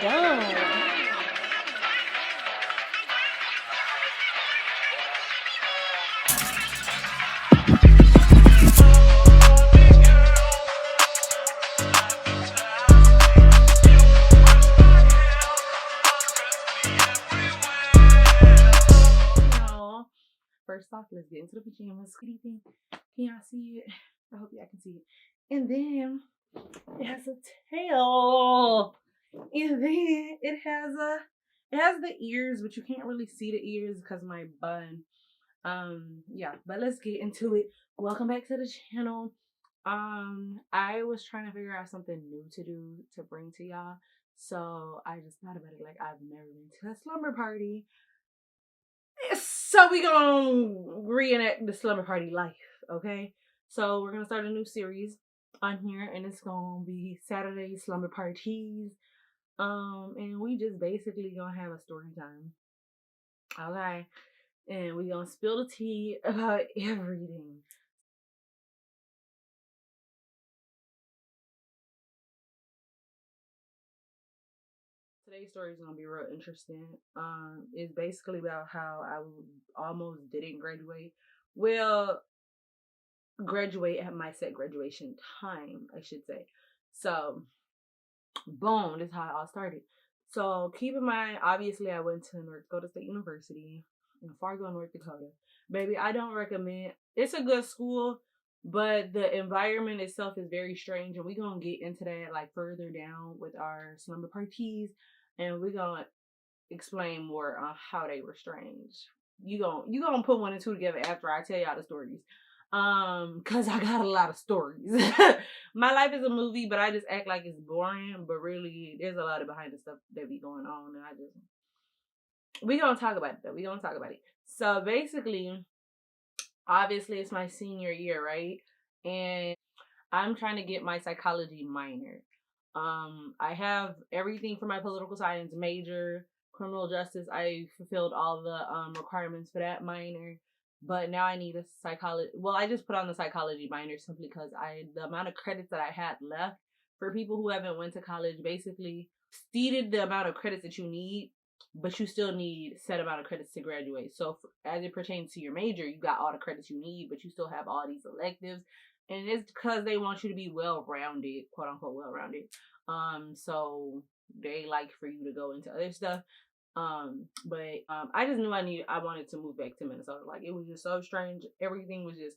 go. Now, first off, let's get into the pajamas. What do you think? Can y'all see it? I hope y'all can see it. And then it has a tail. And then it has the ears, but you can't really see the ears because of my bun. Yeah, but let's get into it. Welcome back to the channel. I was trying to figure out something new to do to bring to y'all. So I just thought about it, like I've never been to a slumber party. So we gonna reenact the slumber party life, okay? So we're gonna start a new series on here, and it's gonna be Saturday slumber parties. And we just basically gonna have a story time, okay? And we gonna spill the tea about everything. Today's story is gonna be real interesting. It's basically about how I almost didn't graduate. Well, graduate at my set graduation time, I should say. So, boom, this is how it all started. So, keep in mind, obviously, I went to North Dakota State University in Fargo, North Dakota. Baby, I don't recommend. It's a good school, but the environment itself is very strange, and we're gonna get into that like further down with our slumber parties, and we're gonna explain more on how they were strange. You gonna put one and two together after I tell y'all the stories. Cause I got a lot of stories. My life is a movie, but I just act like it's boring, but really there's a lot of behind the stuff that be going on, and we gonna talk about it though. We gonna talk about it. So basically, obviously it's my senior year, right? And I'm trying to get my psychology minor. I have everything for my political science major, criminal justice. I fulfilled all the requirements for that minor, but now I need a psychology. Well, I just put on the psychology minor simply because the amount of credits that I had left for people who haven't went to college basically stated the amount of credits that you need, but you still need set amount of credits to graduate. So as it pertains to your major, you got all the credits you need, but you still have all these electives, and it's because they want you to be well-rounded, quote unquote well-rounded. So they like for you to go into other stuff. But I just knew I wanted to move back to Minnesota. Like it was just so strange. Everything was just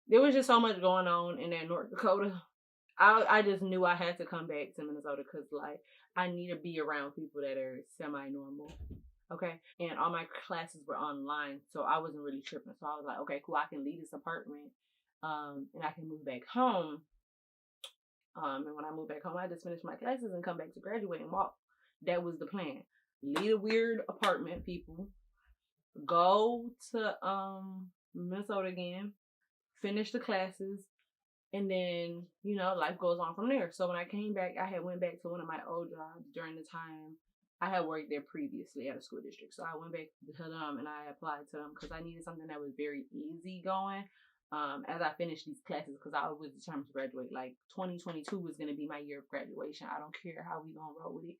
there was just so much going on in that North Dakota. I just knew I had to come back to Minnesota because like I need to be around people that are semi-normal. Okay. And all my classes were online, so I wasn't really tripping. So I was like, okay, cool, I can leave this apartment, and I can move back home. And when I moved back home, I just finished my classes and come back to graduate and walk. That was the plan. Leave a weird apartment, people. Go to Minnesota again, finish the classes, and then life goes on from there. So when I came back, I had went back to one of my old jobs during the time I had worked there previously at a school district. So I went back to them and I applied to them because I needed something that was very easy going. As I finished these classes, because I was determined to graduate. Like 2022 was going to be my year of graduation. I don't care how we gonna roll with it.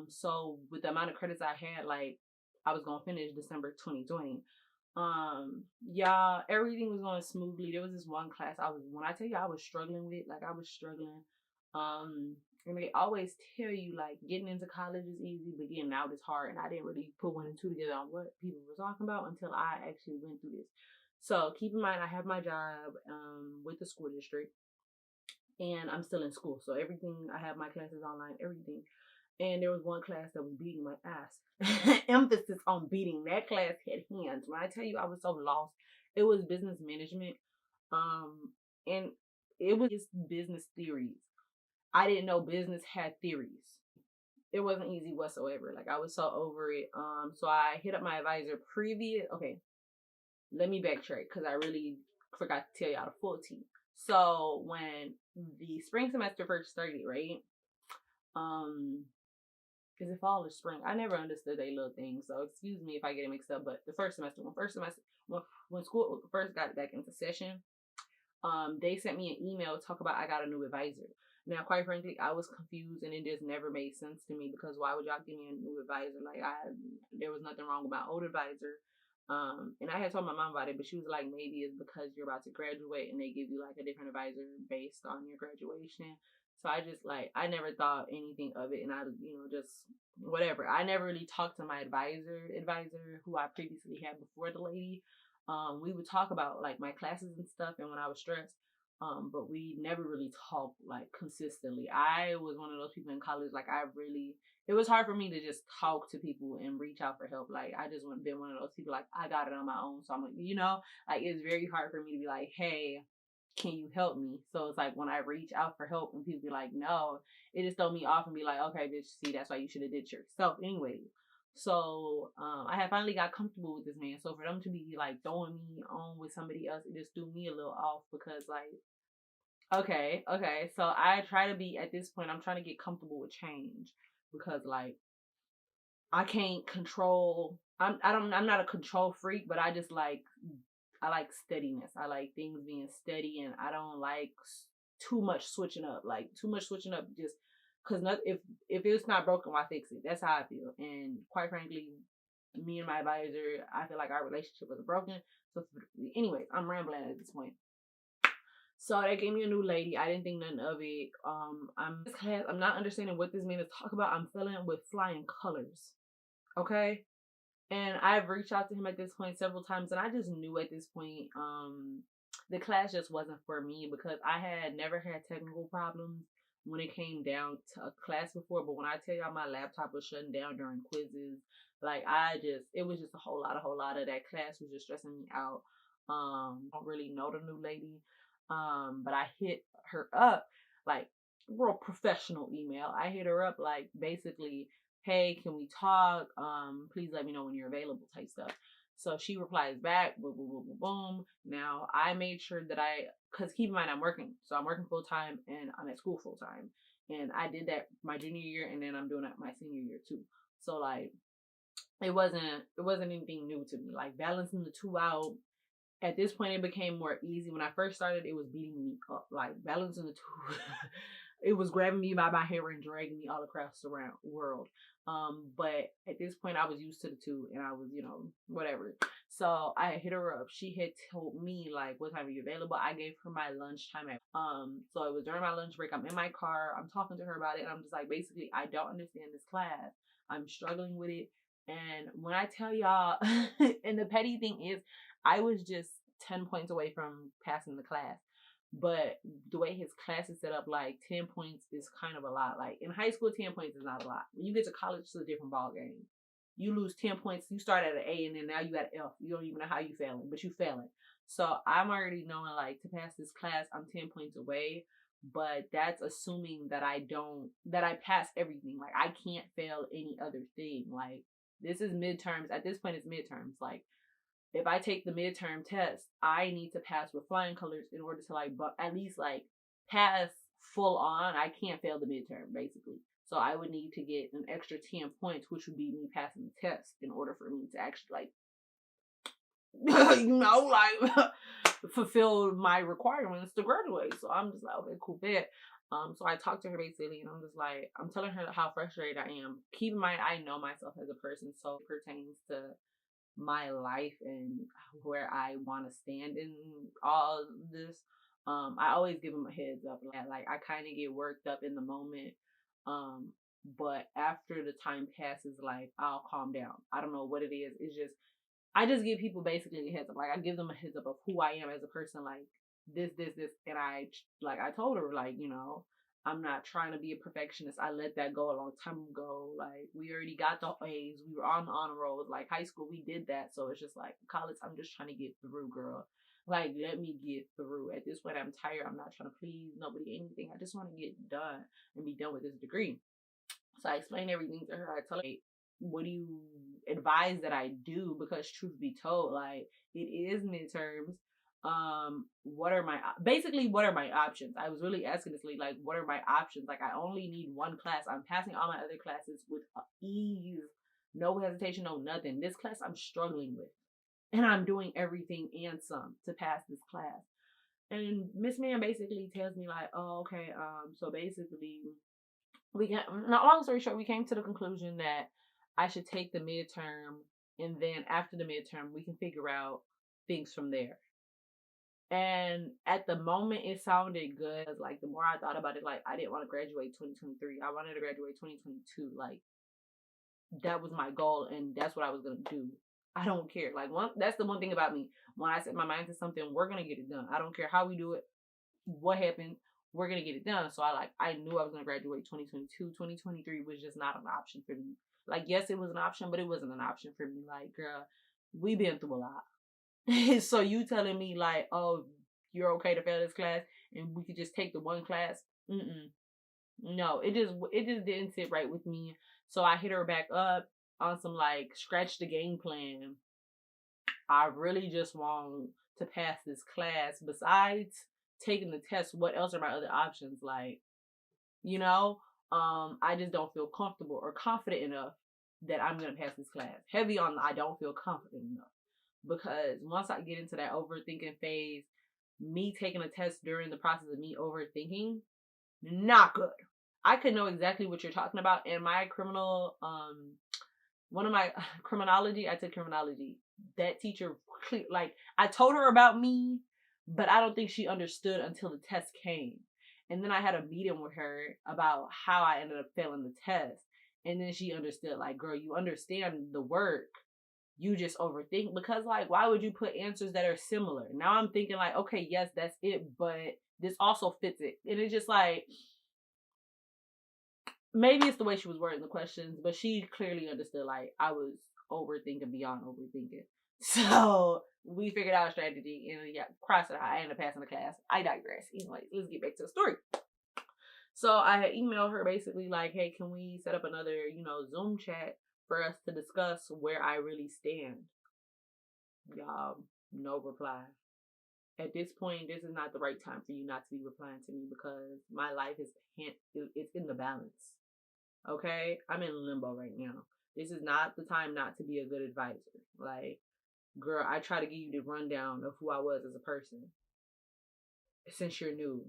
So with the amount of credits I had, like I was gonna finish December 2020. Yeah, everything was going smoothly. There was this one class when I tell you I was struggling with, like I was struggling. And they always tell you like getting into college is easy, but getting out is hard. And I didn't really put one and two together on what people were talking about until I actually went through this. So keep in mind I have my job with the school district, and I'm still in school. So everything, I have my classes online, everything. And there was one class that was beating my ass. Emphasis on beating. That class had hands. When I tell you I was so lost, it was business management. And it was just business theories. I didn't know business had theories. It wasn't easy whatsoever. Like I was so over it. So I hit up my advisor okay, let me backtrack because I really forgot to tell y'all the full tea. So when the spring semester first started, right? Is it fall or spring? I never understood they little things, so excuse me if I get it mixed up. But the first semester, when school first got back into session, they sent me an email talk about I got a new advisor. Now, quite frankly, I was confused and it just never made sense to me because why would y'all give me a new advisor? Like there was nothing wrong with my old advisor. And I had told my mom about it, but she was like, maybe it's because you're about to graduate and they give you like a different advisor based on your graduation. So I just like, I never thought anything of it. And I, just whatever. I never really talked to my advisor who I previously had before the lady. We would talk about like my classes and stuff and when I was stressed. But we never really talked like consistently. I was one of those people in college, like it was hard for me to just talk to people and reach out for help. Like I just been one of those people, like I got it on my own. So I'm like, like it's very hard for me to be like, hey, can you help me? So it's like when I reach out for help and people be like, no, it just throw me off and be like, okay, bitch, see, that's why you should have did yourself anyway. So I had finally got comfortable with this man. So for them to be like throwing me on with somebody else, it just threw me a little off because like, okay. So I try to be at this point, I'm trying to get comfortable with change because like I can't control. I'm not a control freak, but I like steadiness. I like things being steady, and I don't like too much switching up. Like too much switching up, just because if it's not broken, why fix it? That's how I feel. And quite frankly, me and my advisor, I feel like our relationship was broken. So, anyways, I'm rambling at this point. So they gave me a new lady. I didn't think nothing of it. I'm not understanding what this man is talking about. I'm feeling with flying colors. Okay. And I've reached out to him at this point several times, and I just knew at this point, the class just wasn't for me because I had never had technical problems when it came down to a class before. But when I tell y'all my laptop was shutting down during quizzes, like it was just a whole lot of that class was just stressing me out. I don't really know the new lady. But I hit her up like real professional email. I hit her up like basically, hey, can we talk? Please let me know when you're available type stuff. So she replies back, boom, boom, boom, boom, boom. Now I made sure that cause keep in mind I'm working. So I'm working full time and I'm at school full time. And I did that my junior year and then I'm doing it my senior year too. So like it wasn't anything new to me. Like balancing the two out, at this point it became more easy. When I first started, it was beating me up, like balancing the two. It was grabbing me by my hair and dragging me all across the world. But at this point I was used to the two and I was, whatever. So I hit her up. She had told me like, what time are you available? I gave her my lunchtime so it was during my lunch break. I'm in my car, I'm talking to her about it, and I'm just like, basically, I don't understand this class. I'm struggling with it. And when I tell y'all, and the petty thing is, I was just 10 points away from passing the class. But the way his class is set up, like 10 points is kind of a lot. Like in high school, 10 points is not a lot. When you get to college, it's a different ball game. You lose 10 points, you start at an A and then now you at an F. You don't even know how you failing, but you failing. So I'm already knowing like to pass this class, I'm 10 points away. But that's assuming that I pass everything. Like I can't fail any other thing. Like this is midterms. At this point, it's midterms. Like if I take the midterm test, I need to pass with flying colors in order to like, but at least like pass full on. I can't fail the midterm basically. So I would need to get an extra 10 points, which would be me passing the test in order for me to actually like, fulfill my requirements to graduate. So I'm just like, okay, cool, bet. So I talked to her basically, and I'm just like, I'm telling her how frustrated I am. Keep in mind, I know myself as a person, so it pertains to my life and where I want to stand in all this. I always give them a heads up. Like I kind of get worked up in the moment. But after the time passes, like I'll calm down. I don't know what it is. It's just, I just give people basically a heads up. Like I give them a heads up of who I am as a person. Like this. And I told her, like, I'm not trying to be a perfectionist. I let that go a long time ago. Like we already got the A's. We were on the honor rolls. Like high school, we did that. So it's just like college, I'm just trying to get through, girl. Like let me get through. At this point, I'm tired. I'm not trying to please nobody, anything. I just want to get done and be done with this degree. So I explained everything to her. I tell her, what do you advise that I do? Because truth be told, like it is midterms. What are my options? I was really asking this lady, like, what are my options? Like I only need one class. I'm passing all my other classes with ease, no hesitation, no nothing. This class I'm struggling with, and I'm doing everything and some to pass this class. And Miss Man basically tells me like, oh, okay, so basically we got, not long story short, we came to the conclusion that I should take the midterm, and then after the midterm we can figure out things from there. And at the moment it sounded good. Like the more I thought about it, like I didn't want to graduate 2023. I wanted to graduate 2022. Like that was my goal and that's what I was gonna do. I don't care. Like that's the one thing about me. When I set my mind to something, we're gonna get it done. I don't care how we do it, what happened, we're gonna get it done. So I knew I was gonna graduate 2022. 2023 was just not an option for me. Like yes, it was an option, but it wasn't an option for me. Like, girl, we been through a lot. So you telling me like, oh, you're okay to fail this class and we could just take the one class? No, it just didn't sit right with me. So I hit her back up on some like scratch the game plan. I really just want to pass this class. Besides taking the test, what else are my other options? Like, you know, I just don't feel comfortable or confident enough that I'm gonna pass this class. Heavy on I don't feel confident enough. Because once I get into that overthinking phase, me taking a test during the process of me overthinking, not good. I could know exactly what you're talking about. And my one of my criminology, I took criminology. That teacher, like, I told her about me, but I don't think she understood until the test came. And then I had a meeting with her about how I ended up failing the test. And then she understood, like, girl, you understand the work. You just overthink because, like, why would you put answers that are similar? Now I'm thinking, like, okay, yes, that's it, but this also fits it. And it's just like, maybe it's the way she was wording the questions, but she clearly understood like I was overthinking beyond overthinking. So we figured out a strategy and yeah, cross it out. I ended up passing the class. I digress. Anyway, let's get back to the story. So I had emailed her basically like, hey, can we set up another, Zoom chat for us to discuss where I really stand? Y'all, no reply. At this point, this is not the right time for you not to be replying to me because my life it's in the balance. Okay, I'm in limbo right now. This is not the time not to be a good advisor. Like, girl, I try to give you the rundown of who I was as a person since you're new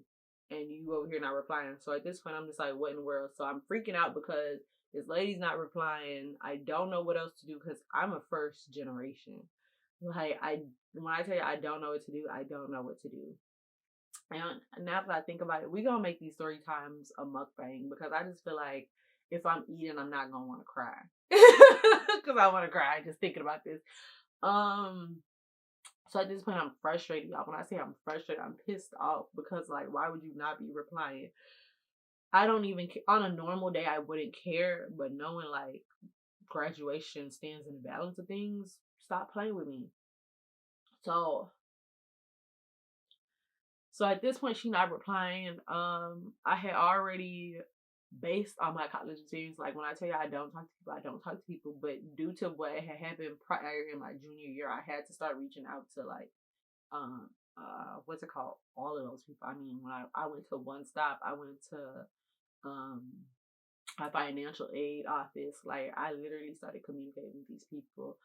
and you over here not replying. So at this point, I'm just like, what in the world? So I'm freaking out because this lady's not replying. I don't know what else to do because I'm a first generation. Like, when I tell you I don't know what to do, I don't know what to do. And now that I think about it, we're gonna make these story times a mukbang because I just feel like if I'm eating, I'm not gonna want to cry. Because I want to cry just thinking about this. So at this point I'm frustrated, y'all. When I say I'm frustrated, I'm pissed off because like why would you not be replying? I don't even on a normal day I wouldn't care, but knowing like graduation stands in the balance of things, stop playing with me. So at this point, she's not replying. I had already, based on my college experience, like when I tell you I don't talk to people, I don't talk to people. But due to what had happened prior in my junior year, I had to start reaching out to like, what's it called? All of those people. I mean, when I went to One Stop, I went to my financial aid office. Like I literally started communicating with these people.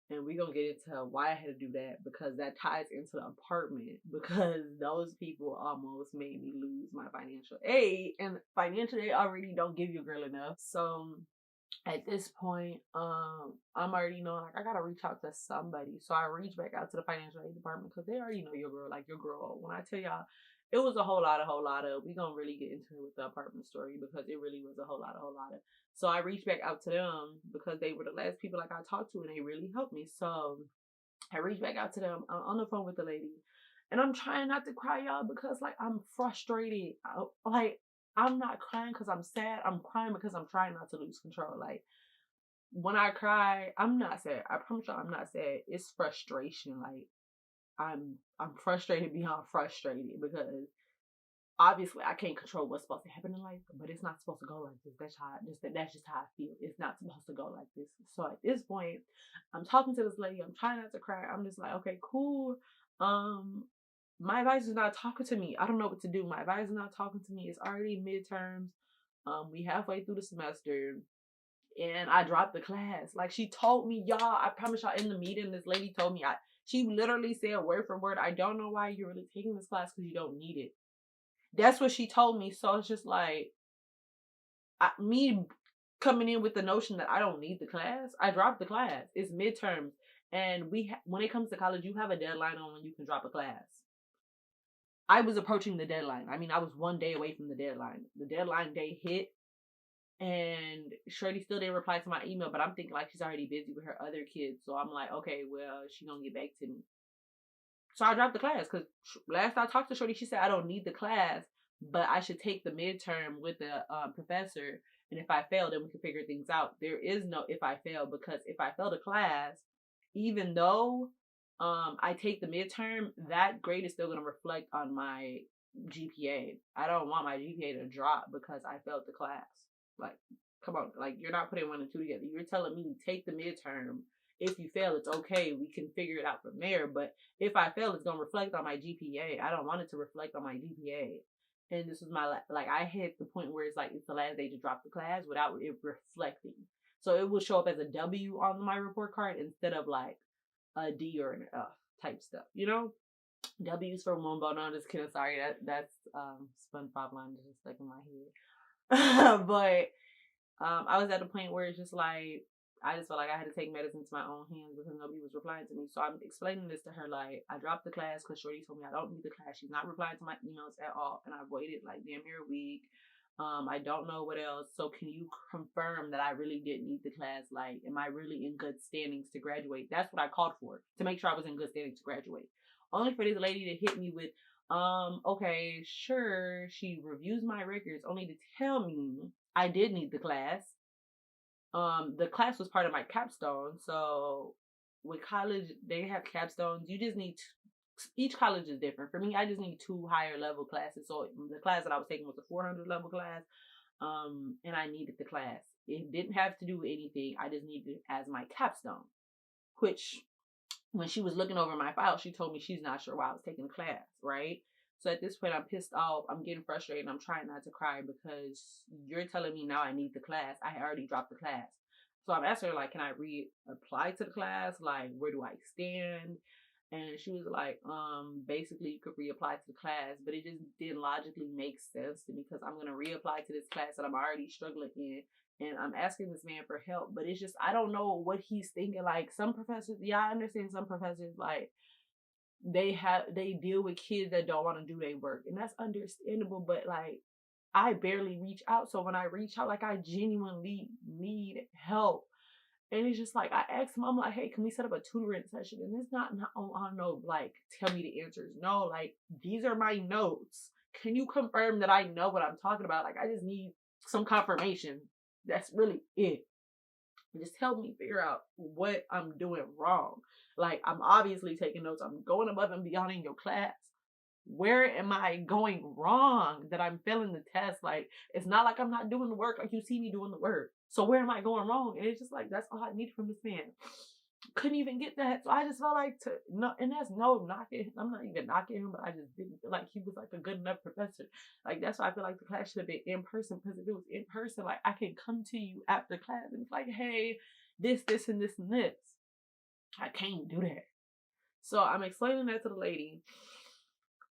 And we're going to get into why I had to do that because that ties into the apartment because those people almost made me lose my financial aid. And financial aid already don't give you a girl enough. So at this point, I'm already knowing like I got to reach out to somebody. So I reached back out to the financial aid department because they already know your girl, like your girl. When I tell y'all, it was a whole lot of. We gonna really get into it with the apartment story because it really was a whole lot of. So I reached back out to them because they were the last people like I talked to and they really helped me. So I reached back out to them on the phone with the lady. And I'm trying not to cry, y'all, because like I'm frustrated. I'm not crying because I'm sad. I'm crying because I'm trying not to lose control. Like when I cry, I'm not sad. I promise y'all I'm not sad. It's frustration. Like I'm frustrated beyond frustrated because obviously I can't control what's supposed to happen in life, but it's not supposed to go like this. That's just how I feel. It's not supposed to go like this. So at this point, I'm talking to this lady. I'm trying not to cry. I'm just like, okay, cool. My advisor's not talking to me. I don't know what to do. My advisor's not talking to me. It's already midterms. We halfway through the semester. And I dropped the class. Like she told me, y'all, I promise y'all in the meeting, this lady told me She literally said word for word, I don't know why you're really taking this class because you don't need it. That's what she told me. So it's just like, me coming in with the notion that I don't need the class, I dropped the class. It's midterms. And when it comes to college, you have a deadline on when you can drop a class. I was approaching the deadline. I mean, I was 1 day away from the deadline. The deadline day hit, and Shorty still didn't reply to my email, but I'm thinking like she's already busy with her other kids. So I'm like, okay, well, she gonna get back to me. So I dropped the class because last I talked to Shorty, she said I don't need the class, but I should take the midterm with the professor. And if I fail, then we can figure things out. There is no if I fail, because if I fail the class, even though I take the midterm, that grade is still going to reflect on my GPA. I don't want my GPA to drop because I failed the class. Like, come on. Like, you're not putting 1 and 2 together. You're telling me take the midterm. If you fail, it's okay. We can figure it out from there. But if I fail, it's going to reflect on my GPA. I don't want it to reflect on my GPA. And this was my, like, I hit the point where it's like, it's the last day to drop the class without it reflecting. So it will show up as a W on my report card instead of like a D or an F type stuff, you know? W's for Wombo. No, I'm just kidding. Sorry, that's SpongeBob line just stuck in my head. But I was at a point where it's just like, I just felt like I had to take medicine to my own hands because nobody was replying to me. So I'm explaining this to her, like, I dropped the class because Shorty told me I don't need the class. She's not replying to my emails at all. And I waited like damn near a week. I don't know what else. So can you confirm that I really didn't need the class? Like, am I really in good standings to graduate? That's what I called for, to make sure I was in good standings to graduate. Only for this lady to hit me with, okay, sure. She reviews my records only to tell me I did need the class. The class was part of my capstone. So with college, they have capstones. You just need each college is different. For me, I just need 2 higher level classes. So the class that I was taking was a 400 level class. And I needed the class. It didn't have to do with anything. I just needed it as my capstone. Which, when she was looking over my file, she told me she's not sure why I was taking the class, right? So at this point, I'm pissed off. I'm getting frustrated. I'm trying not to cry because you're telling me now I need the class. I had already dropped the class. So I'm asking her, like, can I reapply to the class? Like, where do I stand? And she was like, basically you could reapply to the class, but it just didn't logically make sense to me because I'm going to reapply to this class that I'm already struggling in. And I'm asking this man for help, but it's just, I don't know what he's thinking. Like, some professors, yeah, I understand some professors, like, they deal with kids that don't want to do their work. And that's understandable, but like, I barely reach out. So when I reach out, like, I genuinely need help. And it's just like, I asked him, I'm like, hey, can we set up a tutoring session? And it's not on no, like, tell me the answers. No, like, these are my notes. Can you confirm that I know what I'm talking about? Like, I just need some confirmation. That's really it. Just help me figure out what I'm doing wrong. Like, I'm obviously taking notes. I'm going above and beyond in your class. Where am I going wrong that I'm failing the test? Like, it's not like I'm not doing the work. Like, you see me doing the work. So where am I going wrong? And it's just like, that's all I need from this man. Couldn't even get that. So I just felt like no, and that's no knocking. I'm not even knocking him, but I just didn't feel like he was like a good enough professor. Like, that's why I feel like the class should have been in person, because if it was in person, like, I can come to you after class and it's like, hey, this, and this, and this. I can't do that. So I'm explaining that to the lady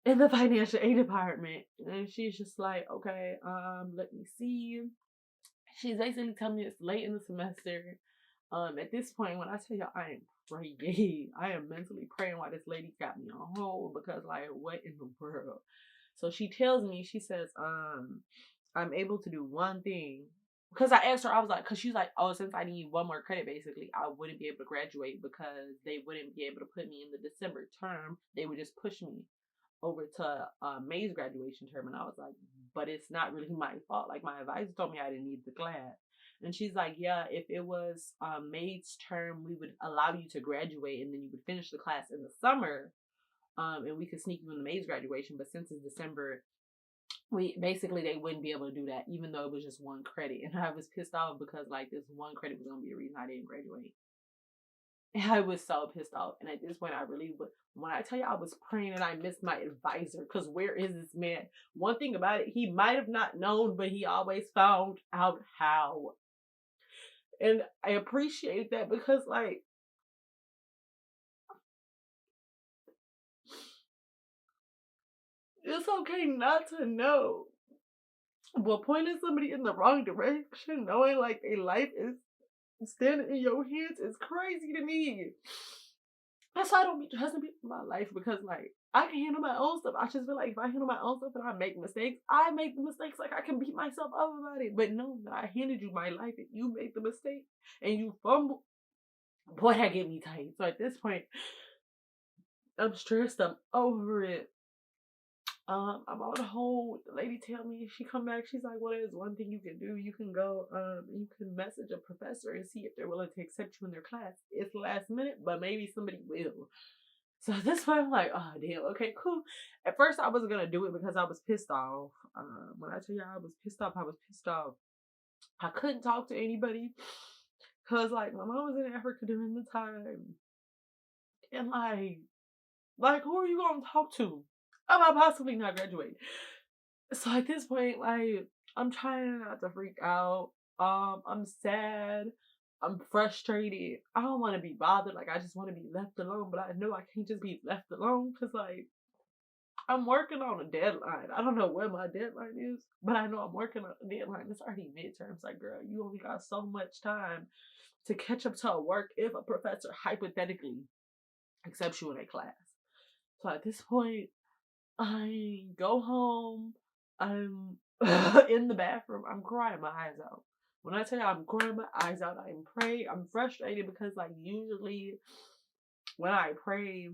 in the financial aid department, and she's just like, okay, let me see. She's basically telling me it's late in the semester. At this point, when I tell y'all I am praying, I am mentally praying why this lady got me on hold, because like, what in the world? So she tells me, she says, I'm able to do one thing. Because I asked her, I was like, because she's like, oh, since I need 1 more credit, basically, I wouldn't be able to graduate because they wouldn't be able to put me in the December term. They would just push me over to May's graduation term. And I was like, but it's not really my fault. Like, my advisor told me I didn't need the class. And she's like, yeah, if it was May's term, we would allow you to graduate and then you would finish the class in the summer, and we could sneak you in the May's graduation. But since it's December, they wouldn't be able to do that, even though it was just 1 credit. And I was pissed off because like, this 1 credit was going to be a reason I didn't graduate. And I was so pissed off. And at this point, I really would. When I tell you I was praying and I missed my advisor, because where is this man? One thing about it, he might have not known, but he always found out how. And I appreciate that, because like, It's okay not to know. But pointing somebody in the wrong direction, knowing like a life is standing in your hands is crazy to me. That's why I don't be trusting people in my life because like I can handle my own stuff. I just feel like if I handle my own stuff and I make mistakes, I make the mistakes like I can beat myself up about it. But no, that I handed you my life and you made the mistake and you fumble. Boy, that get me tight. So at this point, I'm stressed. I'm over it. I'm on hold. The lady tell me if she come back, she's like, well, there's one thing you can do. You can go, you can message a professor and see if they're willing to accept you in their class. It's last minute, but maybe somebody will. So this one, I'm like, oh damn, okay, cool. At first, I wasn't gonna do it because I was pissed off. When I tell you I was pissed off, I was pissed off. I couldn't talk to anybody because like my mom was in Africa during the time, and like who are you gonna talk to about possibly not graduating? So at this point, like I'm trying not to freak out. I'm sad. I'm frustrated. I don't want to be bothered. Like I just want to be left alone. But I know I can't just be left alone because like I'm working on a deadline. I don't know where my deadline is, but I know I'm working on a deadline. It's already midterms. Like, girl, you only got so much time to catch up to a work if a professor hypothetically accepts you in a class. So at this point, I go home. I'm in the bathroom. I'm crying my eyes out. When I tell you I'm crying my eyes out, I'm praying. I'm frustrated because like usually when I pray,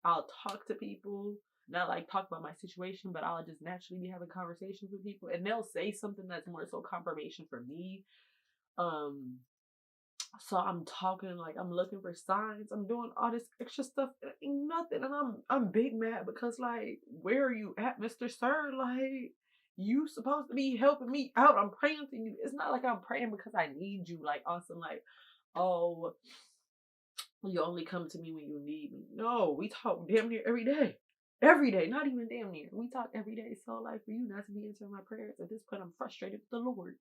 I'll talk to people, not like talk about my situation, but I'll just naturally be having conversations with people, and they'll say something that's more so confirmation for me. Um, so I'm talking like I'm looking for signs. I'm doing all this extra stuff. And it ain't nothing, and I'm big mad because like, where are you at, Mr. Sir? Like, you supposed to be helping me out. I'm praying to you. It's not like I'm praying because I need you. Like awesome. Like, oh, you only come to me when you need me. No, we talk damn near every day. Every day, not even damn near. We talk every day. So, like, for you not to be answering my prayers at this point, I'm frustrated with the Lord.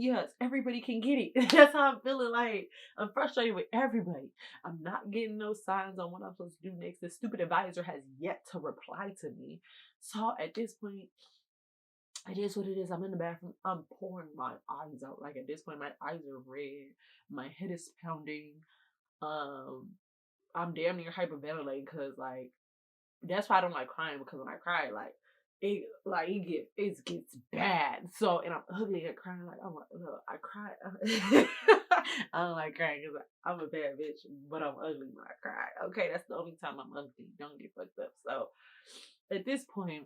Yes, everybody can get it. That's how I'm feeling. Like, I'm frustrated with everybody. I'm not getting no signs on what I'm supposed to do next. The stupid advisor has yet to reply to me. So, at this point, it is what it is. I'm in the bathroom. I'm pouring my eyes out. Like, at this point, my eyes are red. My head is pounding. Um, I'm damn near hyperventilating because like that's why I don't like crying, because when I cry it gets bad. So and I'm ugly at crying. Like I'm like, look, I cry. I don't like crying because I'm a bad bitch, but I'm ugly when I cry. Okay, that's the only time I'm ugly. Don't get fucked up. So at this point,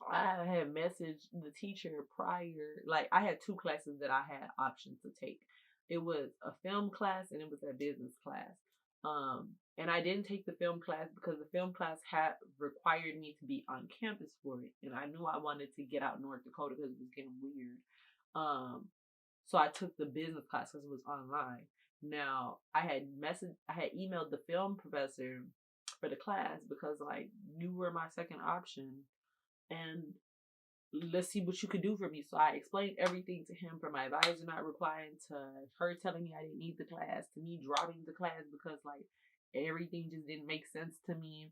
I had messaged the teacher prior. Like I had two classes that I had options to take. It was a film class and it was a business class. And I didn't take the film class because the film class had required me to be on campus for it, and I knew I wanted to get out North Dakota because it was getting weird. So I took the business class because it was online. Now I had emailed the film professor for the class because like you were my second option, and let's see what you could do for me. So I explained everything to him, from my advisor not replying to her telling me I didn't need the class to me dropping the class because like everything just didn't make sense to me.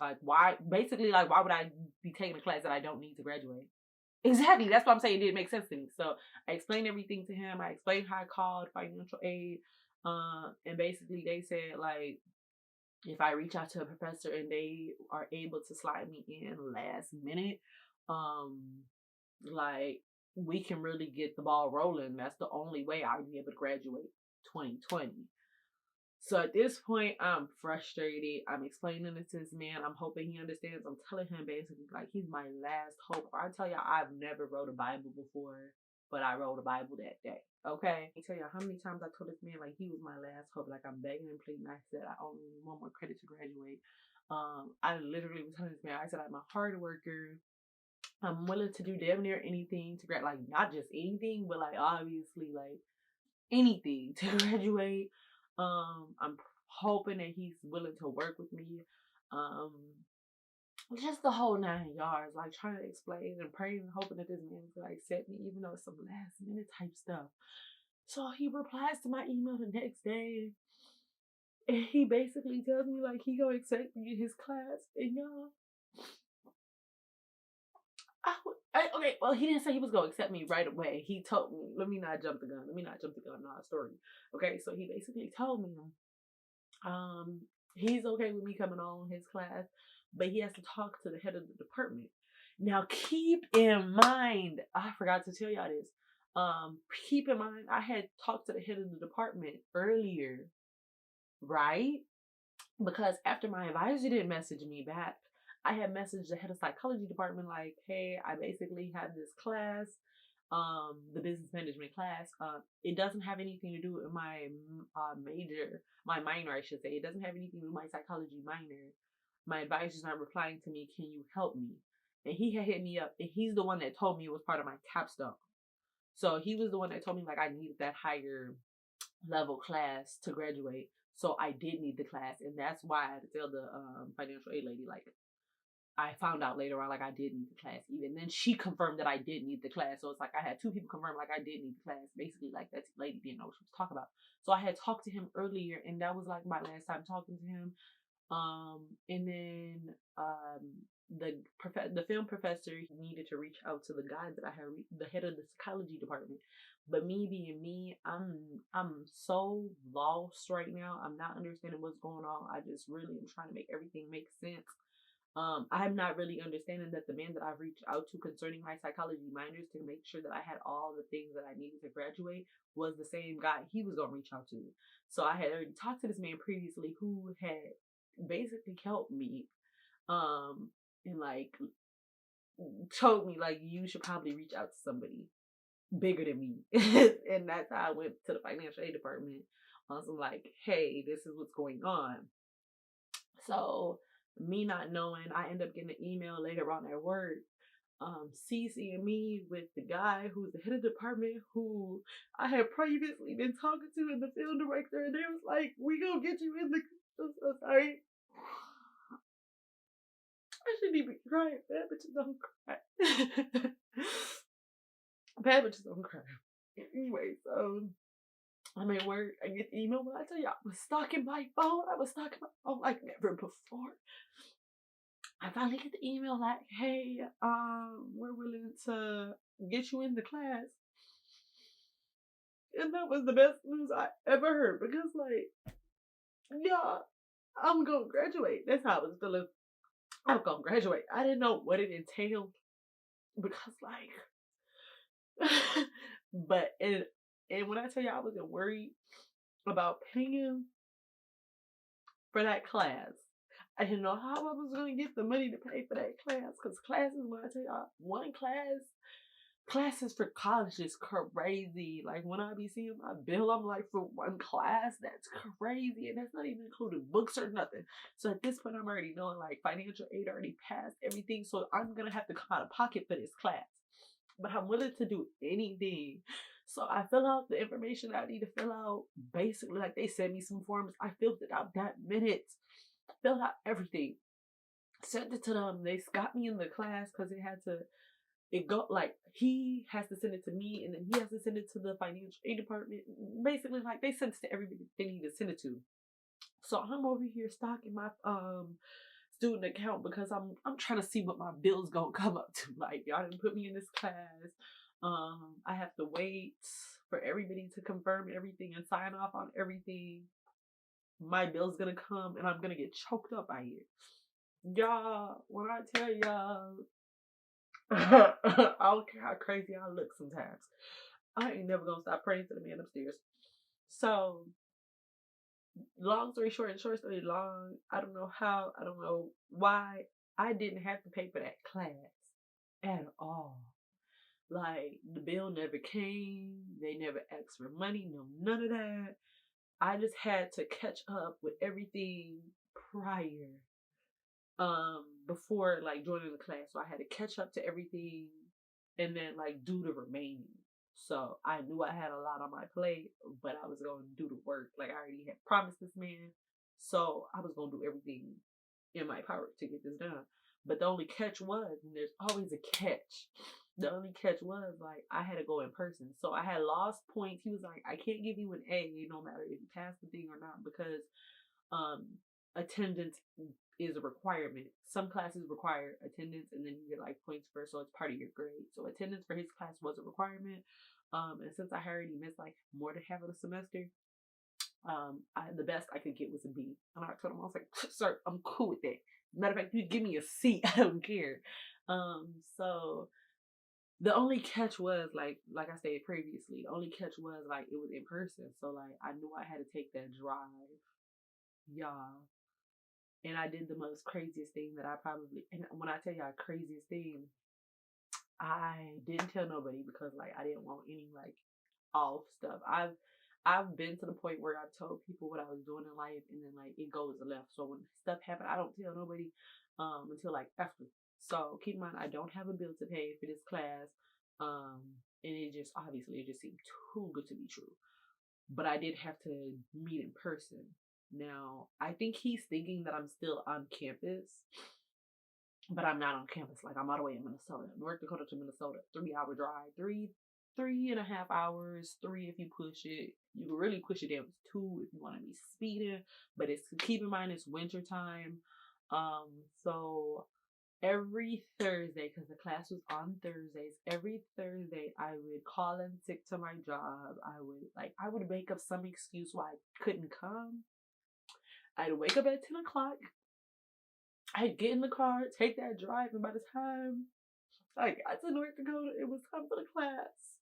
Like why would I be taking a class that I don't need to graduate? Exactly. That's what I'm saying. It didn't make sense to me. So I explained everything to him. I explained how I called financial aid. And basically they said like if I reach out to a professor and they are able to slide me in last minute, um, like we can really get the ball rolling. That's the only way I'll be able to graduate 2020. So at this point, I'm frustrated. I'm explaining it to this man. I'm hoping he understands. I'm telling him basically like he's my last hope. I tell you, I've never wrote a Bible before, but I wrote a Bible that day. Okay. I tell you how many times I told this man like he was my last hope. Like I'm begging and pleading. I said I only need one more credit to graduate. I literally was telling this man, I said I'm a hard worker. I'm willing to do damn near anything to grad, like not just anything, but like obviously like anything to graduate. I'm hoping that he's willing to work with me. Um, just the whole 9 yards, like trying to explain and praying and hoping that this man will like accept me, even though it's some last minute type stuff. So he replies to my email the next day, and he basically tells me like he gonna accept me in his class. And y'all, Okay, well, he didn't say he was gonna accept me right away. He told me, let me not jump the gun. Let me not jump the gun on our story. Okay, so he basically told me, um, he's okay with me coming on his class, but he has to talk to the head of the department. Now, keep in mind, I forgot to tell y'all this. Keep in mind, I had talked to the head of the department earlier, right? Because after my advisor didn't message me back, I had messaged the head of psychology department like, hey, I basically have this class, the business management class. It doesn't have anything to do with my my minor, I should say. It doesn't have anything to do with my psychology minor. My advisor's not replying to me. Can you help me? And he had hit me up, and he's the one that told me it was part of my capstone. So he was the one that told me like I needed that higher level class to graduate. So I did need the class, and that's why I had to tell the financial aid lady, like, I found out later on, like, I did need the class. Even then, she confirmed that I did need the class. So it's like I had two people confirm, like, I did need the class. Basically, like, that lady didn't know what she was talking about. So I had talked to him earlier, and that was like my last time talking to him. And then the film professor needed to reach out to the guy that I had the head of the psychology department. But me being me, I'm so lost right now. I'm not understanding what's going on. I just really am trying to make everything make sense. I'm not really understanding that the man that I've reached out to concerning my psychology minors to make sure that I had all the things that I needed to graduate was the same guy he was gonna reach out to. So I had already talked to this man previously who had basically helped me, and like told me like you should probably reach out to somebody bigger than me. And that's how I went to the financial aid department on some like, hey, this is what's going on. So me not knowing, I end up getting an email later on at work, CCing me with the guy who's the head of the department who I had previously been talking to, and the film director, and they was like, we gonna get you in the, I'm so sorry. I shouldn't even be crying. Bad bitches don't cry. Bad bitches don't cry. Anyway, so I'm at work. I get the email. When I tell you, I was stalking my phone. I was stalking my phone like never before. I finally get the email like, hey, we're willing to get you in the class. And that was the best news I ever heard, because like, yeah, I'm gonna graduate. That's how I was feeling. I'm gonna graduate. I didn't know what it entailed, because like but and when I tell you I wasn't worried about paying for that class, I didn't know how I was gonna get the money to pay for that class, because classes, when I tell y'all, one classes for college is crazy. Like when I be seeing my bill, I'm like, for one class, that's crazy, and that's not even including books or nothing. So at this point, I'm already knowing like financial aid already passed everything, so I'm gonna have to come out of pocket for this class. But I'm willing to do anything. So I fill out the information I need to fill out. Basically, like they sent me some forms. I filled it out that minute. Filled out everything. Sent it to them. They got me in the class because it got like he has to send it to me, and then he has to send it to the financial aid department. Basically, like they send it to everybody they need to send it to. So I'm over here stocking my student account because I'm trying to see what my bill's gonna come up to. Like, y'all didn't put me in this class. I have to wait for everybody to confirm everything and sign off on everything. My bill's gonna come and I'm gonna get choked up by it. Y'all, when I tell y'all, I don't care how crazy I look sometimes, I ain't never gonna stop praying to the man upstairs. So long story short, and short story long, I don't know how, I don't know why I didn't have to pay for that class at all. Like, the bill never came, they never asked for money, no, none of that. I just had to catch up with everything prior, before like joining the class. So I had to catch up to everything and then like do the remaining. So I knew I had a lot on my plate, but I was going to do the work. Like I already had promised this man. So I was going to do everything in my power to get this done. But the only catch was, and there's always a catch. The only catch was like I had to go in person. So I had lost points. He was like, I can't give you an A no matter if you pass the thing or not, because attendance is a requirement. Some classes require attendance, and then you get like points for, so it's part of your grade. So attendance for his class was a requirement. And since I had already missed like more than half of the semester, the best I could get was a B. And I told him, I was like, sir, I'm cool with that. Matter of fact, you give me a C, I don't care. So the only catch was like I said previously, the only catch was like it was in person. So like I knew I had to take that drive, y'all. And I did the most craziest thing that I probably, and when I tell y'all craziest thing, I didn't tell nobody because like I didn't want any like off stuff. I've been to the point where I've told people what I was doing in life, and then like it goes left. So when stuff happens, I don't tell nobody until like after. So keep in mind, I don't have a bill to pay for this class, and it just obviously it just seemed too good to be true. But I did have to meet in person. Now I think he's thinking that I'm still on campus, but I'm not on campus. Like I'm all the way in Minnesota, North Dakota to Minnesota, 3 hour drive, three and a half hours, 3 if you push it. You can really push it down to 2 if you want to be speeding, but it's, keep in mind it's winter time. So every Thursday, because the class was on Thursdays, every Thursday I would call in sick to my job. I would make up some excuse why I couldn't come. I'd wake up at 10 o'clock. I'd get in the car, take that drive, and by the time I got to North Dakota, it was time for the class.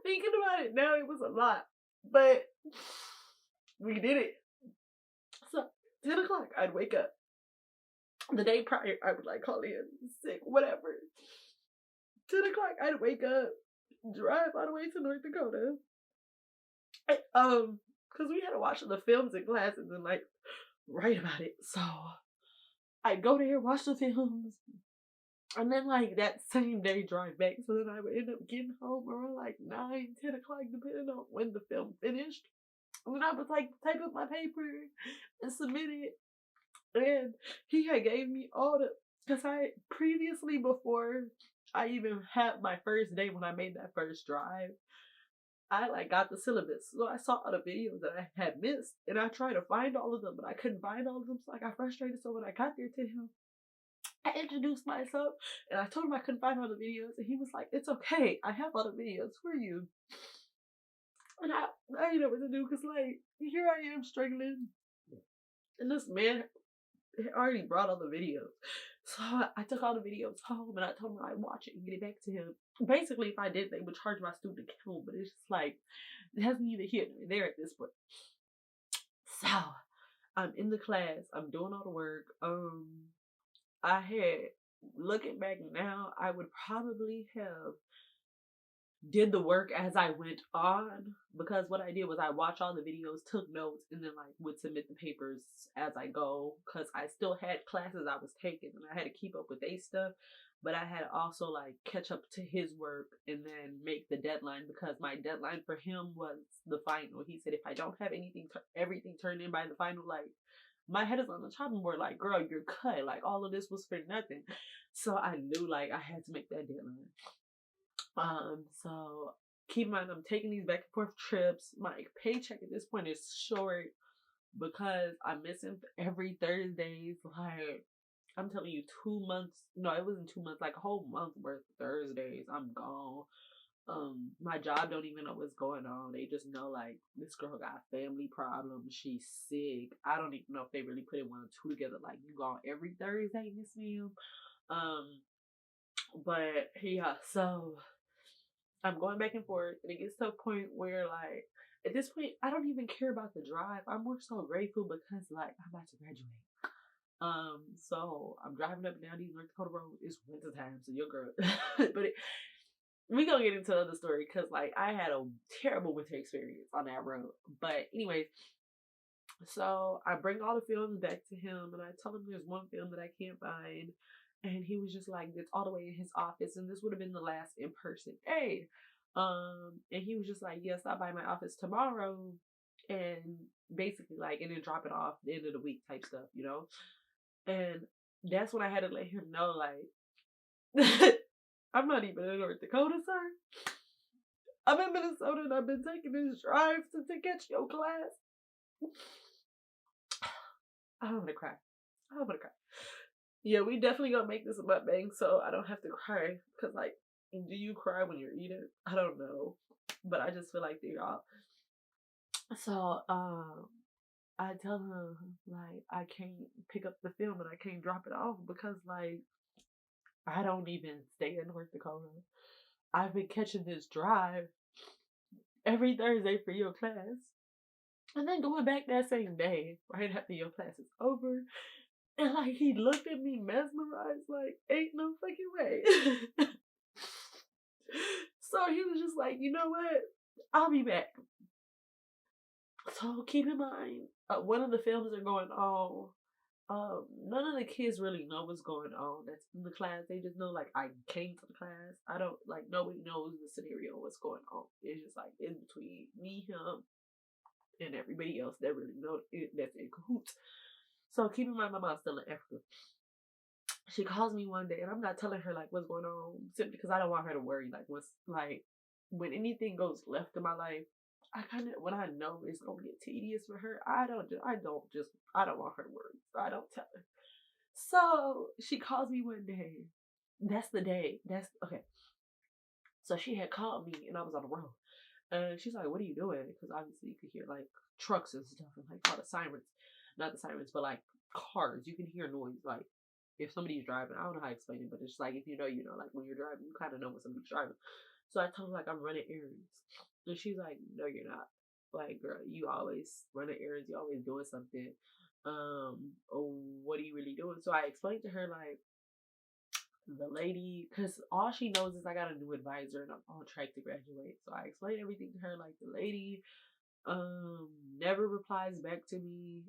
Thinking about it now, it was a lot, but we did it. So 10 o'clock, I'd wake up. The day prior, I would like call in sick, whatever. 10 o'clock, I'd wake up, drive all the way to North Dakota. Because we had to watch the films in classes and like write about it. So I'd go there, watch the films, and then like that same day drive back. So then I would end up getting home around like 9, 10 o'clock, depending on when the film finished. And then I would like type up my paper and submit it. And he had gave me all the, because I previously, before I even had my first day when I made that first drive, I like got the syllabus. So I saw all the videos that I had missed, and I tried to find all of them, but I couldn't find all of them. So I got frustrated. So when I got there to him, I introduced myself and I told him I couldn't find all the videos, and he was like, "It's okay, I have all the videos for you." And I didn't know what to do, because like here I am struggling, and this man had already brought all the videos. So I took all the videos home and I told him I'd watch it and get it back to him. Basically, if I did, they would charge my student account, but it's just like it has neither here nor there at this point. So I'm in the class, I'm doing all the work. I had, looking back now, I would probably have did the work as I went on, because what I did was I watched all the videos, took notes, and then like would submit the papers as I go, because I still had classes I was taking and I had to keep up with their stuff, but I had to also like catch up to his work and then make the deadline, because my deadline for him was the final. He said if I don't have everything turned in by the final, like my head is on the chopping board, like, girl, you're cut, like all of this was for nothing. So I knew like I had to make that deadline. So keep in mind, I'm taking these back and forth trips. My paycheck at this point is short because I'm missing every Thursdays. Like, I'm telling you, 2 months. No, it wasn't 2 months, like a whole month worth of Thursdays. I'm gone. My job don't even know what's going on. They just know like this girl got family problems. She's sick. I don't even know if they really put it 1 or 2 together. Like, you gone every Thursday, Miss Ma'am. But yeah, so I'm going back and forth, and it gets to a point where, like, at this point, I don't even care about the drive. I'm more so grateful because, like, I'm about to graduate. So I'm driving up and down these North Dakota roads. It's winter time, so your girl. But we gonna get into another story, because, like, I had a terrible winter experience on that road. But anyways, so I bring all the films back to him, and I tell him there's one film that I can't find. And he was just like, it's all the way in his office. And this would have been the last in-person day. And he was just like, yeah, stop by my office tomorrow. And basically like, and then drop it off the end of the week type stuff, you know? And that's when I had to let him know, like, I'm not even in North Dakota, sir. I'm in Minnesota and I've been taking this drive to catch your class. I don't want to cry. I don't want to cry. Yeah, we definitely gonna make this a mukbang so I don't have to cry. Cause like, do you cry when you're eating? I don't know, but I just feel like they're all. So I tell her like I can't pick up the film and I can't drop it off because like I don't even stay in North Dakota. I've been catching this drive every Thursday for your class. And then going back that same day, right after your class is over. And like he looked at me mesmerized, like, ain't no fucking way. So he was just like, you know what? I'll be back. So keep in mind, one of the films are going on. None of the kids really know what's going on. That's in the class. They just know like I came to the class. I don't like nobody knows the scenario, what's going on. It's just like in between me, him, and everybody else that really know that's in cahoots. So keep in mind, my mom's still in Africa. She calls me one day, and I'm not telling her like what's going on simply because I don't want her to worry. Like what's like when anything goes left in my life, I kind of when I know it's gonna get tedious for her, I don't want her to worry, so I don't tell her. So she calls me one day. That's the day. That's okay. So she had called me, and I was on the road, and she's like, "What are you doing?" Because obviously you could hear like trucks and stuff, and like all the sirens, not the sirens, but like cars. You can hear noise like if somebody's driving. I don't know how to explain it, but it's like if you know, you know, like when you're driving, you kind of know when somebody's driving. So I told her like I'm running errands, and she's like, "No, you're not. Like, girl, you always running errands. You always doing something. Oh, what are you really doing?" So I explained to her like the lady, because all she knows is I got a new advisor and I'm on track to graduate. So I explained everything to her. Like the lady never replies back to me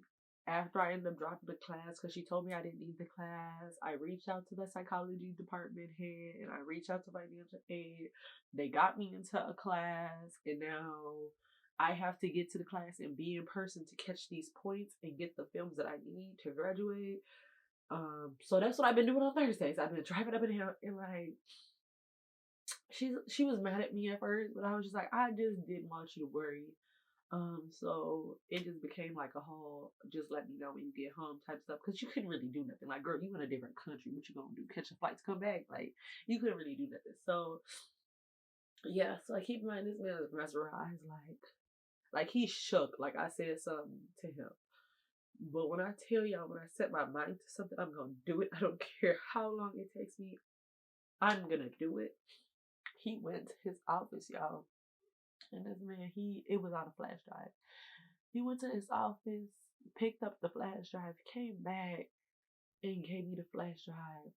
after I end up dropping the class because she told me I didn't need the class. I reached out to the psychology department head and I reached out to financial aid. They got me into a class and now I have to get to the class and be in person to catch these points and get the films that I need to graduate. So that's what I've been doing on Thursdays. I've been driving up in here and like she was mad at me at first, but I was just like, I just didn't want you to worry. So it just became like a whole just let me know when you get home type stuff because you couldn't really do nothing. Like, girl, you in a different country, what you gonna do? Catch a flight to come back? Like, you couldn't really do nothing. So yeah, so I keep in mind this man is mesmerized, like he's shook. Like I said something to him. But when I tell y'all, when I set my mind to something, I'm gonna do it. I don't care how long it takes me. I'm gonna do it. He went to his office, y'all. And this man, it was on a flash drive. He went to his office, picked up the flash drive, came back, and gave me the flash drive.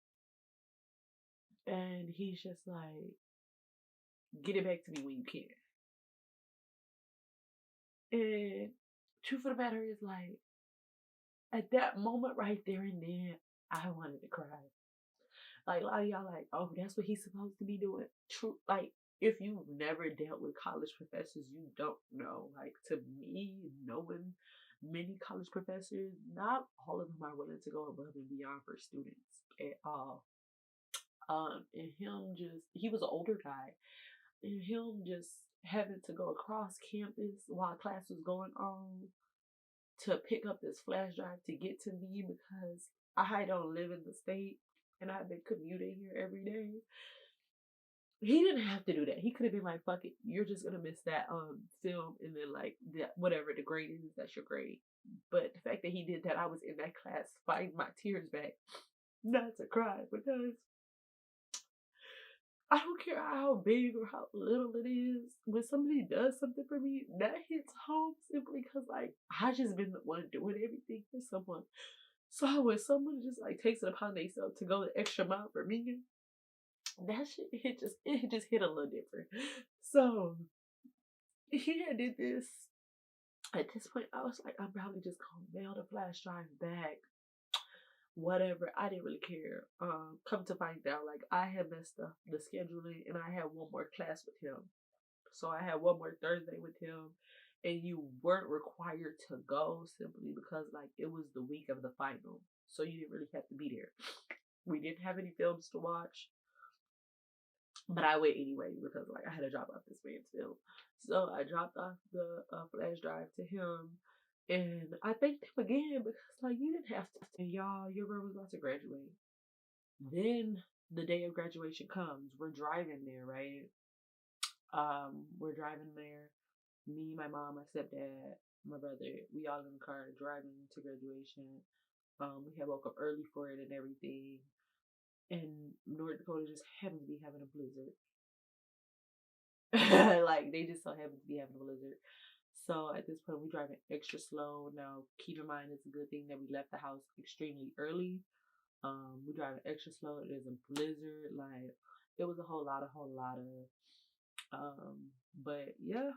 And he's just like, get it back to me when you can. And truth of the matter is like, at that moment right there and then, I wanted to cry. Like a lot of y'all like, oh, that's what he's supposed to be doing. True, like if you've never dealt with college professors, you don't know. Like to me, knowing many college professors, not all of them are willing to go above and beyond for students at all. And he was an older guy, and him just having to go across campus while class was going on to pick up this flash drive to get to me because I don't live in the state and I've been commuting here every day. He didn't have to do that. He could have been like, fuck it, you're just gonna miss that film and then like that whatever the grade is, that's your grade. But the fact that he did that, I was in that class fighting my tears back not to cry because I don't care how big or how little it is. When somebody does something for me, that hits home simply because like I just been the one doing everything for someone. So when someone just like takes it upon themselves to go the extra mile for me, that shit it just hit a little different. So he had did this. At this point, I was like, I'm probably just gonna mail the flash drive back. Whatever. I didn't really care. Come to find out, like I had messed up the scheduling and I had one more class with him. So I had one more Thursday with him and you weren't required to go simply because like it was the week of the final. So you didn't really have to be there. We didn't have any films to watch. But I went anyway because like I had to drop off this man's film. So I dropped off the flash drive to him, and I thanked him again because like you didn't have to. And y'all, your girl was about to graduate. Then the day of graduation comes. We're driving there, right? We're driving there. Me, my mom, my stepdad, my brother. We all in the car driving to graduation. We had woke up early for it and everything. And North Dakota just happened to be having a blizzard. Like they just so happen to be having a blizzard. So at this point, we're driving extra slow. Now, keep in mind, it's a good thing that we left the house extremely early. We're driving extra slow. There's a blizzard. Like it was a whole lot of. But yeah,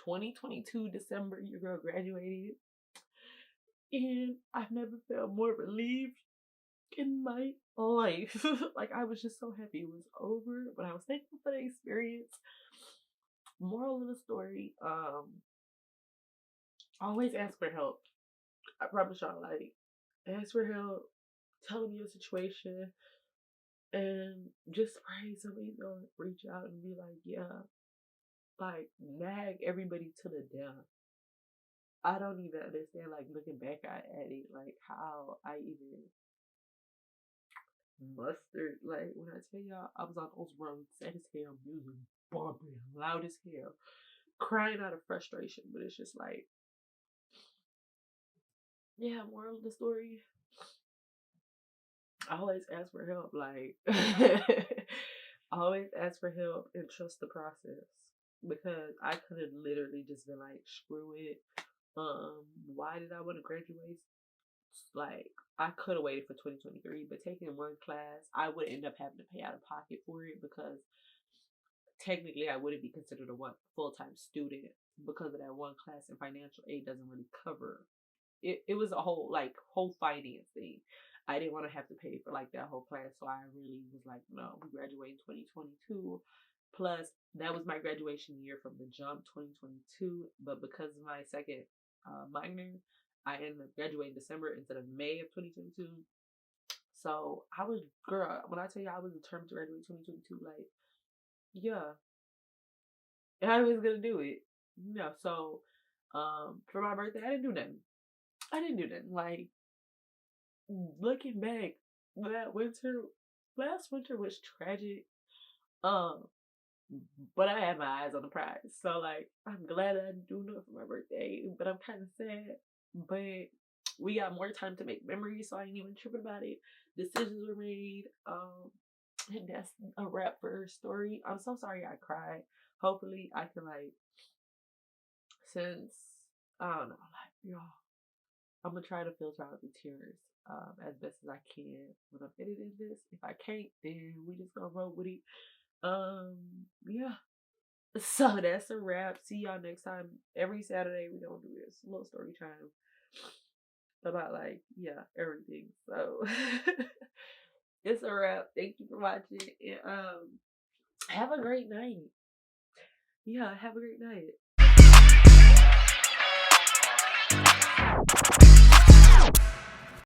2022 December, your girl graduated, and I've never felt more relieved in my life. Like I was just so happy it was over, but I was thankful for the experience. Moral of the story, always ask for help. I promise y'all, like, ask for help, tell them your situation, and just pray somebody gonna reach out and be like, yeah, like nag everybody to the death. I don't even understand, like looking back at it, like how I even mustered. Like when I tell y'all, I was on those roads, sad as hell, music bumping, loud as hell, crying out of frustration. But it's just like, yeah, moral of the story, I always ask for help. Like, always ask for help and trust the process. Because I could have literally just been like, screw it. Why did I want to graduate? Like, I could have waited for 2023, but taking one class, I would end up having to pay out of pocket for it because technically I wouldn't be considered a full-time student because of that one class, and financial aid doesn't really cover it. It was a whole finance thing. I didn't want to have to pay for like that whole class, so I really was like, no, we graduate in 2022. Plus, that was my graduation year from the jump, 2022. But because of my second minor, I ended up graduating December instead of May of 2022. So I was, girl, when I tell you I was determined to graduate 2022, like, yeah, I was gonna do it. No, so for my birthday, I didn't do nothing. Like, looking back, last winter was tragic. But I had my eyes on the prize. So like I'm glad I didn't do nothing for my birthday. But I'm kinda sad. But we got more time to make memories, so I ain't even tripping about it. Decisions were made. And that's a wrap for her story. I'm so sorry I cried. Hopefully I can like, since I don't know, like y'all, I'm gonna try to filter out the tears as best as I can when I'm editing this. If I can't, then we just gonna roll with it. Yeah. So that's a wrap. See y'all next time. Every Saturday we gonna do this little story time about like, yeah, everything. So it's a wrap. Thank you for watching, and have a great night. Yeah, have a great night.